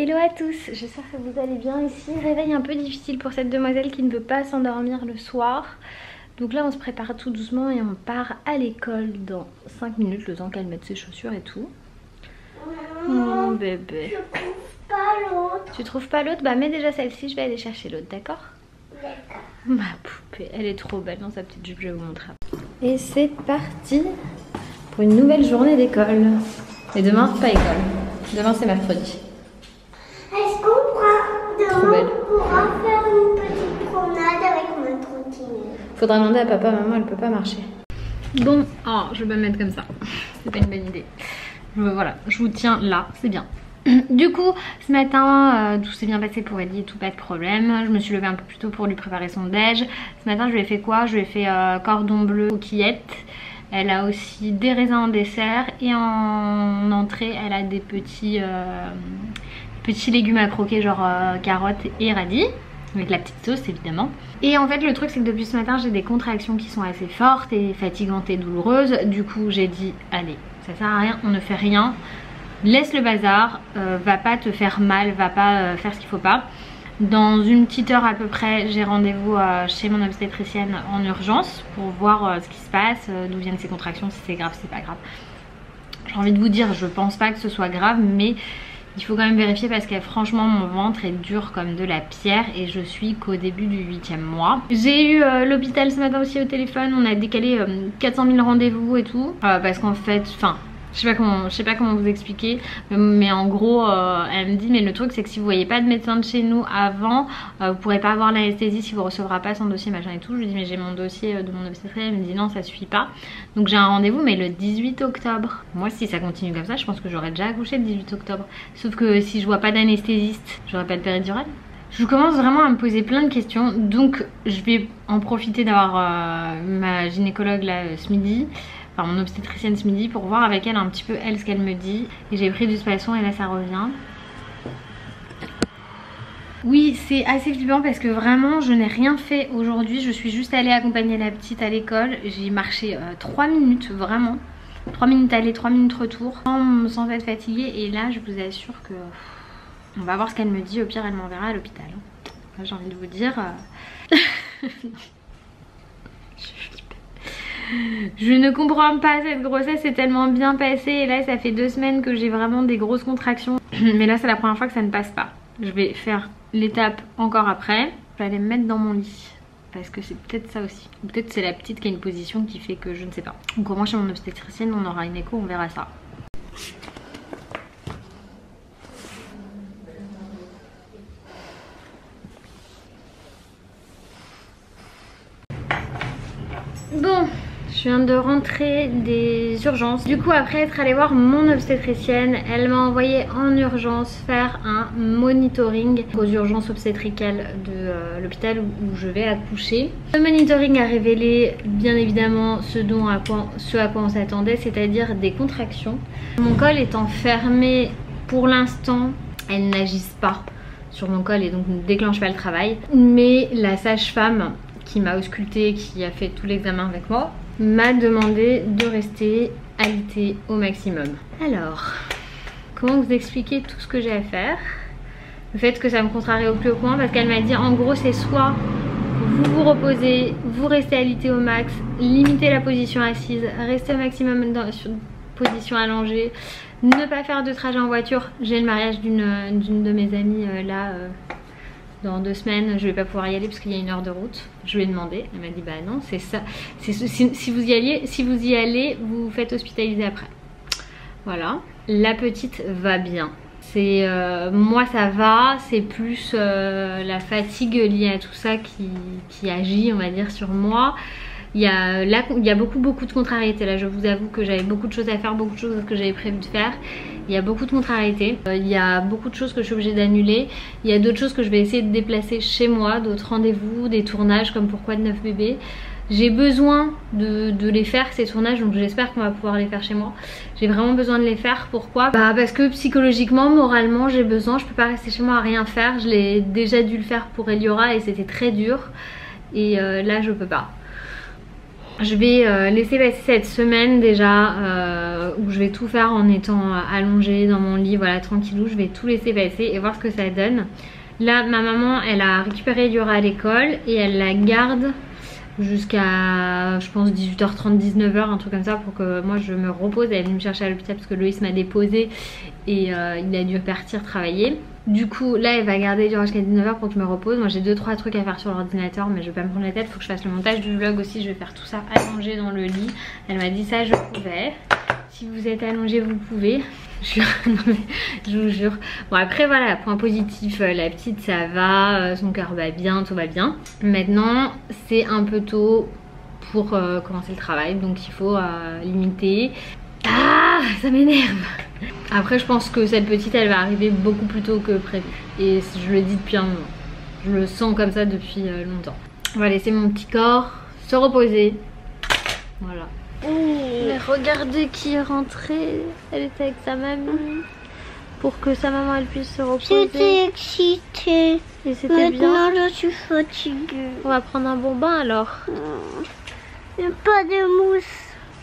Hello à tous, j'espère que vous allez bien ici. Réveil un peu difficile pour cette demoiselle qui ne veut pas s'endormir le soir. Donc là on se prépare tout doucement et on part à l'école dans 5 minutes, le temps qu'elle mette ses chaussures et tout. Mon bébé. Je trouve pas l'autre. Tu trouves pas l'autre? Bah mets déjà celle-ci, je vais aller chercher l'autre, d'accord? D'accord. Ma poupée, elle est trop belle dans sa petite jupe, je vais vous montrer. Et c'est parti pour une nouvelle journée d'école. Et demain, pas école. Demain c'est mercredi. Est-ce qu'on Trop belle. pourra faire une petite promenade avec ma trottinette? Faudra demander à papa, maman elle peut pas marcher. Bon, oh, je vais pas me mettre comme ça. C'est pas une bonne idée. Voilà, je vous tiens là, c'est bien. Du coup, ce matin, tout s'est bien passé pour Ellie, tout pas de problème. Je me suis levée un peu plus tôt pour lui préparer son déj. Ce matin, je lui ai fait quoi? Je lui ai fait cordon bleu, coquillettes. Elle a aussi des raisins en dessert. Et en entrée, elle a des petits légumes à croquer, genre carottes et radis. Avec la petite sauce évidemment. Et en fait le truc c'est que depuis ce matin j'ai des contractions qui sont assez fortes et fatigantes et douloureuses. Du coup j'ai dit allez, ça sert à rien, on ne fait rien. Laisse le bazar, va pas te faire mal, va pas faire ce qu'il faut pas. Dans une petite heure à peu près, j'ai rendez-vous chez mon obstétricienne en urgence pour voir ce qui se passe, d'où viennent ces contractions, si c'est grave, si c'est pas grave. J'ai envie de vous dire, je pense pas que ce soit grave, mais il faut quand même vérifier parce que franchement mon ventre est dur comme de la pierre et je suis qu'au début du 8e mois. J'ai eu l'hôpital ce matin aussi au téléphone, on a décalé 400 000 rendez-vous et tout. Parce qu'en fait, je sais pas comment vous expliquer, mais en gros elle me dit mais le truc c'est que si vous voyez pas de médecin de chez nous avant, vous pourrez pas avoir l'anesthésie si vous recevrez pas son dossier machin et tout. Je lui dis mais j'ai mon dossier de mon obstétricienne, elle me dit non ça suffit pas. Donc j'ai un rendez-vous mais le 18 octobre. Moi si ça continue comme ça je pense que j'aurais déjà accouché le 18 octobre. Sauf que si je vois pas d'anesthésiste, j'aurai pas de péridurale. Je commence vraiment à me poser plein de questions, donc je vais en profiter d'avoir ma gynécologue là ce midi. Enfin mon obstétricienne ce midi pour voir avec elle un petit peu elle ce qu'elle me dit. Et j'ai pris du Spasson et là ça revient. Oui c'est assez flippant parce que vraiment je n'ai rien fait aujourd'hui. Je suis juste allée accompagner la petite à l'école. J'ai marché 3 minutes vraiment. 3 minutes aller, 3 minutes retour sans être fatiguée. Et là je vous assure que on va voir ce qu'elle me dit. Au pire elle m'enverra à l'hôpital. Là j'ai envie de vous dire je ne comprends pas, cette grossesse est tellement bien passée et là ça fait 2 semaines que j'ai vraiment des grosses contractions. Mais là c'est la première fois que ça ne passe pas. Je vais faire l'étape encore après. Je vais aller me mettre dans mon lit parce que c'est peut-être ça aussi. Ou peut-être c'est la petite qui a une position qui fait que je ne sais pas. Donc au moins chez mon obstétricienne on aura une écho, on verra ça. Bon, je viens de rentrer des urgences. Du coup après être allée voir mon obstétricienne, elle m'a envoyé en urgence faire un monitoring aux urgences obstétricales de l'hôpital où je vais accoucher. Le monitoring a révélé bien évidemment ce à quoi on s'attendait, c'est-à-dire des contractions. Mon col étant fermé pour l'instant, elles n'agissent pas sur mon col et donc ne déclenchent pas le travail. Mais la sage-femme qui m'a auscultée, qui a fait tout l'examen avec moi, m'a demandé de rester alitée au maximum. Alors, comment vous expliquer tout ce que j'ai à faire? Le fait que ça me contrarie au plus haut point parce qu'elle m'a dit en gros c'est soit vous vous reposez, vous restez alité au max, limitez la position assise, restez au maximum sur position allongée, ne pas faire de trajet en voiture. J'ai le mariage d'une de mes amies là dans 2 semaines, je vais pas pouvoir y aller parce qu'il y a 1 heure de route. Je lui ai demandé, elle m'a dit bah non c'est ça, si vous y allez, vous vous faites hospitaliser après. Voilà, la petite va bien. C'est moi ça va, c'est plus la fatigue liée à tout ça qui agit on va dire sur moi. Il y a beaucoup de contrariétés là, je vous avoue que j'avais beaucoup de choses à faire, beaucoup de choses que j'avais prévu de faire. Il y a beaucoup de contrariétés, il y a beaucoup de choses que je suis obligée d'annuler. Il y a d'autres choses que je vais essayer de déplacer chez moi, d'autres rendez-vous, des tournages comme Pourquoi de 9 bébés. J'ai besoin de les faire ces tournages, donc j'espère qu'on va pouvoir les faire chez moi. J'ai vraiment besoin de les faire, pourquoi? Bah parce que psychologiquement, moralement j'ai besoin, je peux pas rester chez moi à rien faire. Je l'ai déjà dû le faire pour Eliora et c'était très dur. Et là je peux pas. Je vais laisser passer cette semaine déjà où je vais tout faire en étant allongée dans mon lit, voilà, tranquillou. Je vais tout laisser passer et voir ce que ça donne. Là, ma maman, elle a récupéré Yura à l'école et elle la garde jusqu'à, je pense, 18h30, 19h, un truc comme ça, pour que moi je me repose. Elle est venue me chercher à l'hôpital parce que Loïs m'a déposé et il a dû partir travailler. Du coup, là, elle va garder Yura jusqu'à 19h pour que je me repose. Moi, j'ai 2-3 trucs à faire sur l'ordinateur, mais je vais pas me prendre la tête. Faut que je fasse le montage du vlog aussi. Je vais faire tout ça allongée dans le lit. Elle m'a dit ça, je pouvais. Si vous êtes allongé, vous pouvez. Je vous jure. Bon, après voilà, point positif, la petite ça va, son cœur va bien, tout va bien. Maintenant c'est un peu tôt pour commencer le travail, donc il faut limiter. Ah, ça m'énerve. Après je pense que cette petite elle va arriver beaucoup plus tôt que prévu. Et je le dis depuis un moment. Je le sens comme ça depuis longtemps. On va laisser mon petit corps se reposer. Voilà. Mais regardez qui est rentrée. Elle était avec sa mamie pour que sa maman elle puisse se reposer. J'étais excitée. Et c'était bien. Maintenant je suis fatiguée. On va prendre un bon bain alors. Il n'y a pas de mousse.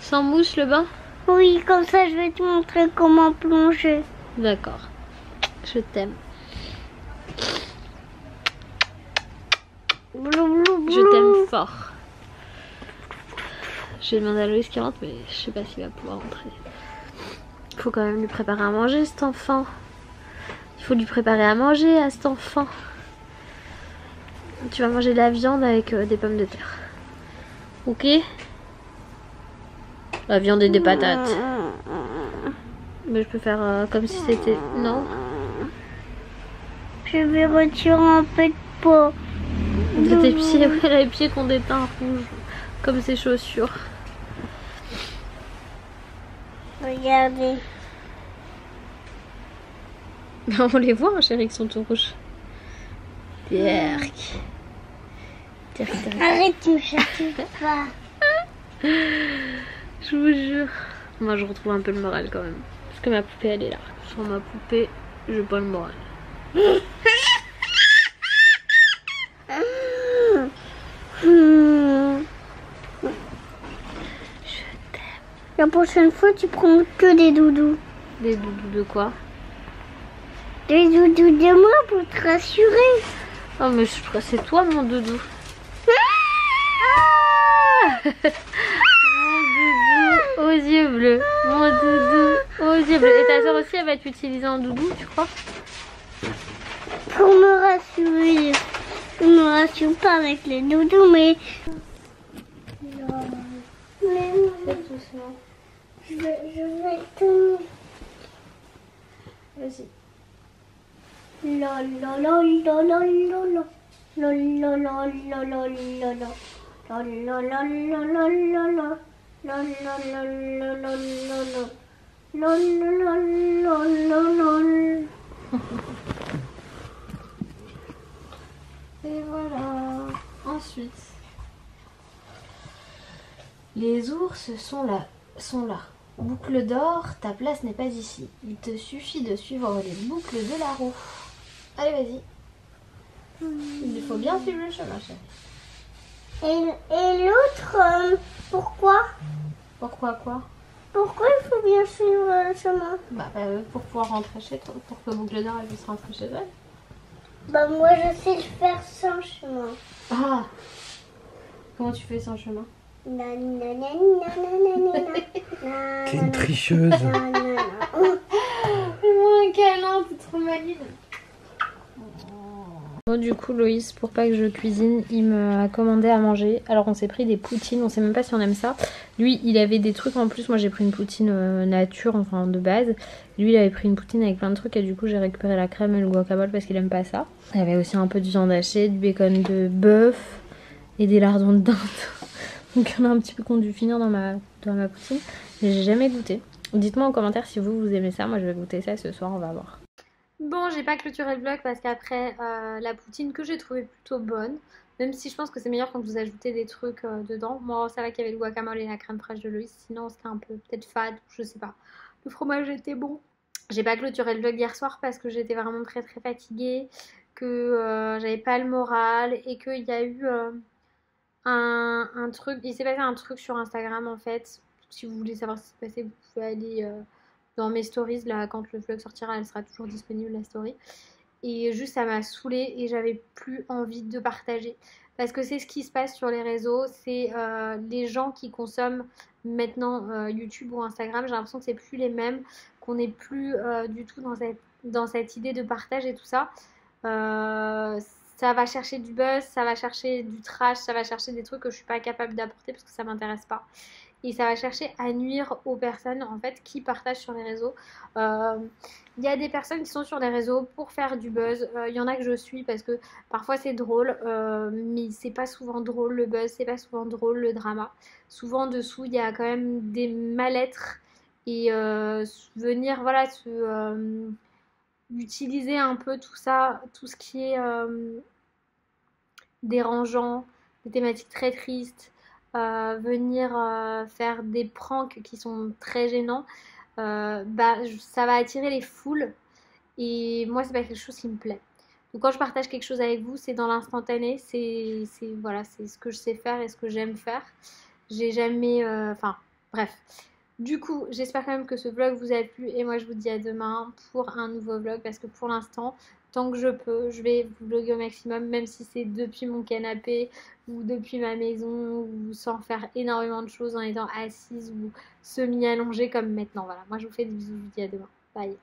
Sans mousse le bain? Oui, comme ça je vais te montrer comment plonger. D'accord. Je t'aime. Je t'aime fort. J'ai demandé à Loïs qu'il rentre, mais je sais pas s'il va pouvoir rentrer. Il faut quand même lui préparer à manger cet enfant. Il faut lui préparer à manger à cet enfant. Tu vas manger de la viande avec des pommes de terre. Ok? La viande et des patates. Mais je peux faire comme si c'était... Non? Je vais retirer un peu de peau. De tes pieds, ouais, les pieds qui ont des teints rouges. Comme ses chaussures. Regardez. On les voit, hein, chérie, qui sont tout rouges. Terk. Arrête, tu me chatouilles pas. Je vous jure. Moi, je retrouve un peu le moral quand même. Parce que ma poupée, elle est là. Sans ma poupée, j'ai pas le moral. La prochaine fois, tu prends que des doudous. Des doudous de quoi? Des doudous de moi pour te rassurer. Oh, mais c'est toi mon doudou. Mon doudou aux yeux bleus. Mon doudou aux yeux bleus. Et ta soeur aussi, elle va t'utiliser en doudou, tu crois? Pour me rassurer. Je me rassure pas avec les doudous, mais... Fais doucement. Je vais te... Vas-y. La la la la la la la. La la la la la la la. La la la la la la la. La la la la la la la. La la la la la la. Et voilà. Ensuite. Les ours sont là. Boucle d'or, ta place n'est pas ici. Il te suffit de suivre les boucles de la roue. Allez, vas-y. Il faut bien suivre le chemin, chérie. Et l'autre, pourquoi? Pourquoi quoi? Pourquoi il faut bien suivre le chemin? Bah, pour pouvoir rentrer chez toi. Pour que boucle d'or elle puisse rentrer chez elle. Bah moi je sais le faire sans chemin. Ah! Comment tu fais sans chemin? T'es une tricheuse. Fais-moi un câlin, t'es trop maligne. Bon, du coup, Loïs, pour pas que je cuisine, il m'a commandé à manger. Alors, on s'est pris des poutines, on sait même pas si on aime ça. Lui, il avait des trucs en plus. Moi, j'ai pris une poutine nature, enfin de base. Lui, il avait pris une poutine avec plein de trucs et du coup, j'ai récupéré la crème et le guacamole parce qu'il aime pas ça. Il y avait aussi un peu de viande hachée, du bacon de bœuf et des lardons de dinde. Donc il y en a un petit peu qu'on a dû finir dans ma poutine. Mais j'ai jamais goûté. Dites-moi en commentaire si vous aimez ça. Moi je vais goûter ça ce soir, on va voir. Bon, j'ai pas clôturé le vlog parce qu'après la poutine que j'ai trouvée plutôt bonne. Même si je pense que c'est meilleur quand vous ajoutez des trucs dedans. Moi ça va qu'il y avait le guacamole et la crème fraîche de Loïs. Sinon c'était un peu peut-être fade, je sais pas. Le fromage était bon. J'ai pas clôturé le vlog hier soir parce que j'étais vraiment très fatiguée. Que j'avais pas le moral et qu'il y a eu... un truc, il s'est passé un truc sur Instagram en fait si vous voulez savoir ce qui s'est passé, vous pouvez aller dans mes stories. Là, quand le vlog sortira, elle sera toujours disponible, la story. Et juste, ça m'a saoulée et j'avais plus envie de partager. Parce que c'est ce qui se passe sur les réseaux. C'est les gens qui consomment maintenant YouTube ou Instagram. J'ai l'impression que c'est plus les mêmes, qu'on n'est plus du tout dans cette idée de partage et tout ça. Ça va chercher du buzz, ça va chercher du trash, ça va chercher des trucs que je suis pas capable d'apporter parce que ça m'intéresse pas. Et ça va chercher à nuire aux personnes en fait qui partagent sur les réseaux. Il y a des personnes qui sont sur les réseaux pour faire du buzz. Il y en a que je suis parce que parfois c'est drôle, mais c'est pas souvent drôle le buzz, c'est pas souvent drôle le drama. Souvent dessous il y a quand même des mal-être et venir voilà utiliser un peu tout ça, tout ce qui est dérangeant, des thématiques très tristes, venir faire des pranks qui sont très gênants, ça va attirer les foules et moi c'est pas quelque chose qui me plaît. Donc quand je partage quelque chose avec vous, c'est dans l'instantané, voilà, c'est ce que je sais faire et ce que j'aime faire. J'ai jamais, enfin bref. Du coup, j'espère quand même que ce vlog vous a plu et moi je vous dis à demain pour un nouveau vlog parce que pour l'instant, tant que je peux, je vais vous vlogger au maximum, même si c'est depuis mon canapé ou depuis ma maison ou sans faire énormément de choses en étant assise ou semi-allongée comme maintenant. Voilà, moi je vous fais des bisous, je vous dis à demain. Bye.